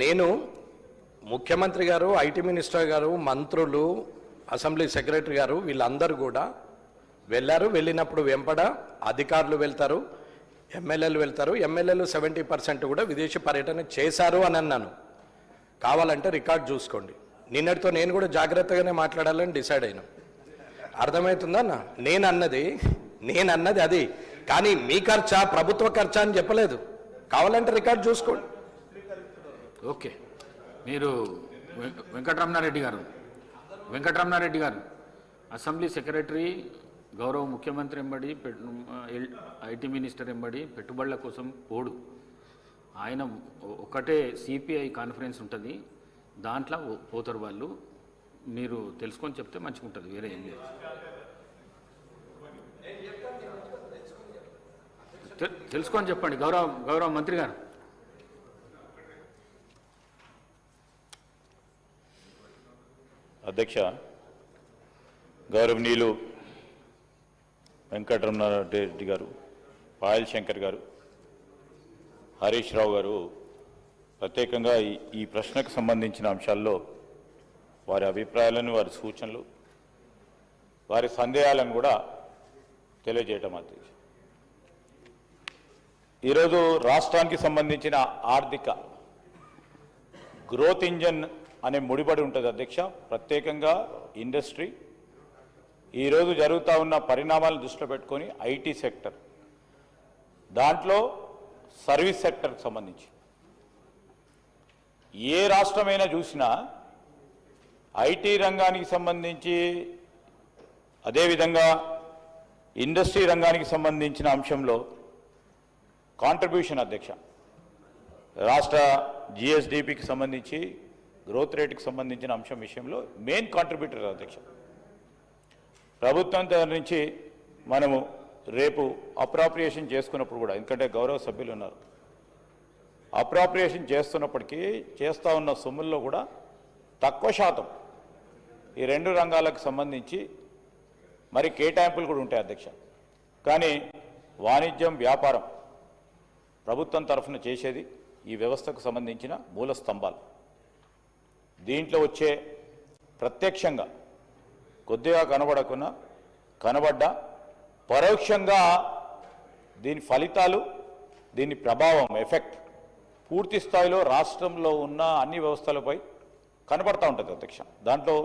నేను ముఖ్యమంత్రి గారు, ఐటీ మినిస్టర్ గారు, మంత్రులు, అసెంబ్లీ సెక్రటరీ గారు వీళ్ళందరూ కూడా వెళ్ళారు. వెళ్ళినప్పుడు వెంపడ అధికారులు వెళ్తారు, ఎమ్మెల్యేలు వెళ్తారు. ఎమ్మెల్యేలు 70% కూడా విదేశీ పర్యటన చేశారు అని అన్నాను. కావాలంటే రికార్డ్ చూసుకోండి. నిన్నటితో నేను కూడా జాగ్రత్తగానే మాట్లాడాలని డిసైడ్ అయినా. అర్థమవుతుందన్న? నేను అన్నది అది. కానీ మీ ఖర్చా, ప్రభుత్వ ఖర్చా అని చెప్పలేదు. కావాలంటే రికార్డ్ చూసుకోండి. ఓకే. మీరు వెంకటరమణారెడ్డి గారు అసెంబ్లీ సెక్రటరీ, గౌరవ ముఖ్యమంత్రి ఎంబడి, ఐటీ మినిస్టర్ ఎంబడి పెట్టుబడుల కోసం పోడు. ఆయన ఒకటే సిపిఐ కాన్ఫరెన్స్ ఉంటుంది, దాంట్లో పోతారు వాళ్ళు. మీరు తెలుసుకొని చెప్తే మంచిగా ఉంటుంది, వేరే ఏం లేదు. తెలుసుకొని చెప్పండి గౌరవ మంత్రి గారు. అధ్యక్ష, గౌరవనీయులు వెంకటరమణారెడ్డి గారు, పాయల్ శంకర్ గారు, హరీష్ రావు గారు ప్రత్యేకంగా ఈ ప్రశ్నకు సంబంధించిన అంశాల్లో వారి అభిప్రాయాలను, వారి సూచనలు, వారి సందేహాలను కూడా తెలియజేయటం. అధ్యక్ష, ఈరోజు రాష్ట్రానికి సంబంధించిన ఆర్థిక గ్రోత్ ఇంజన్ అనే ముడిపడి ఉంటుంది అధ్యక్ష. ప్రత్యేకంగా ఇండస్ట్రీ, ఈరోజు జరుగుతూ ఉన్న పరిణామాలను దృష్టిలో పెట్టుకొని ఐటీ సెక్టర్, దాంట్లో సర్వీస్ సెక్టర్కి సంబంధించి ఏ రాష్ట్రమైనా చూసినా ఐటీ రంగానికి సంబంధించి, అదేవిధంగా ఇండస్ట్రీ రంగానికి సంబంధించిన అంశంలో కాంట్రిబ్యూషన్ అధ్యక్ష, రాష్ట్ర జిఎస్డిపికి సంబంధించి గ్రోత్ రేటుకి సంబంధించిన అంశం విషయంలో మెయిన్ కాంట్రిబ్యూటర్ అధ్యక్ష. ప్రభుత్వం దగ్గర నుంచి మనము రేపు అప్రాప్రియేషన్ చేసుకున్నప్పుడు కూడా, ఎందుకంటే గౌరవ సభ్యులు ఉన్నారు, అప్రాప్రియేషన్ చేస్తున్నప్పటికీ చేస్తూ ఉన్న సొమ్ముల్లో కూడా తక్కువ శాతం ఈ రెండు రంగాలకు సంబంధించి మరి కేటాయింపులు కూడా ఉంటాయి అధ్యక్ష. కానీ వాణిజ్యం, వ్యాపారం ప్రభుత్వం తరఫున చేసేది ఈ వ్యవస్థకు సంబంధించిన మూల స్తంభాలు. దీంట్లో వచ్చే ప్రత్యక్షంగా కొద్దిగా కనబడ్డా పరోక్షంగా దీని ఫలితాలు, దీని ప్రభావం, ఎఫెక్ట్ పూర్తి స్థాయిలో రాష్ట్రంలో ఉన్న అన్ని వ్యవస్థలపై కనబడతా ఉంటుంది అధ్యక్ష. దాంట్లో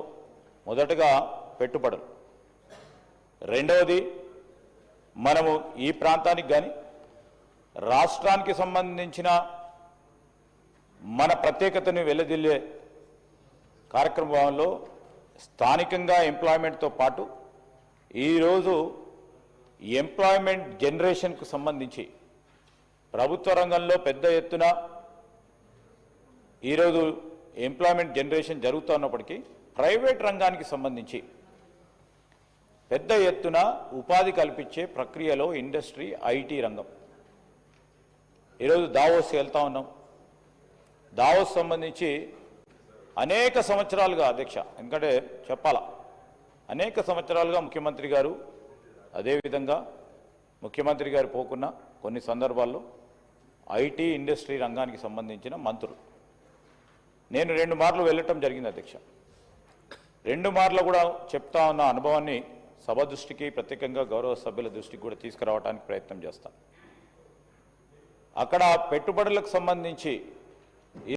మొదటగా పెట్టుబడులు, రెండవది మనము ఈ ప్రాంతానికి కానీ రాష్ట్రానికి సంబంధించిన మన ప్రత్యేకతను వెల్లదిల్లే కార్యక్రమంలో స్థానికంగా ఎంప్లాయ్మెంట్తో పాటు ఈరోజు ఎంప్లాయ్మెంట్ జనరేషన్కు సంబంధించి ప్రభుత్వ రంగంలో పెద్ద ఎత్తున ఈరోజు ఎంప్లాయ్మెంట్ జనరేషన్ జరుగుతున్నప్పటికీ ప్రైవేట్ రంగానికి సంబంధించి పెద్ద ఎత్తున ఉపాధి కల్పించే ప్రక్రియలో ఇండస్ట్రీ, ఐటీ రంగం. ఈరోజు దావోస్ వెళ్తా ఉన్నాం. దావోస్ సంబంధించి అనేక సంవత్సరాలుగా అధ్యక్ష, ఎందుకంటే చెప్పాలా, అనేక సంవత్సరాలుగా ముఖ్యమంత్రి గారు, అదేవిధంగా ముఖ్యమంత్రి గారు పోకున్న కొన్ని సందర్భాల్లో ఐటీ, ఇండస్ట్రీ రంగానికి సంబంధించిన మంత్రులు, నేను 2 మార్లు వెళ్ళటం జరిగింది అధ్యక్ష. 2 మార్లు కూడా చెప్తా ఉన్న అనుభవాన్ని సభ దృష్టికి, ప్రత్యేకంగా గౌరవ సభ్యుల దృష్టికి కూడా తీసుకురావడానికి ప్రయత్నం చేస్తాను. అక్కడ పెట్టుబడులకు సంబంధించి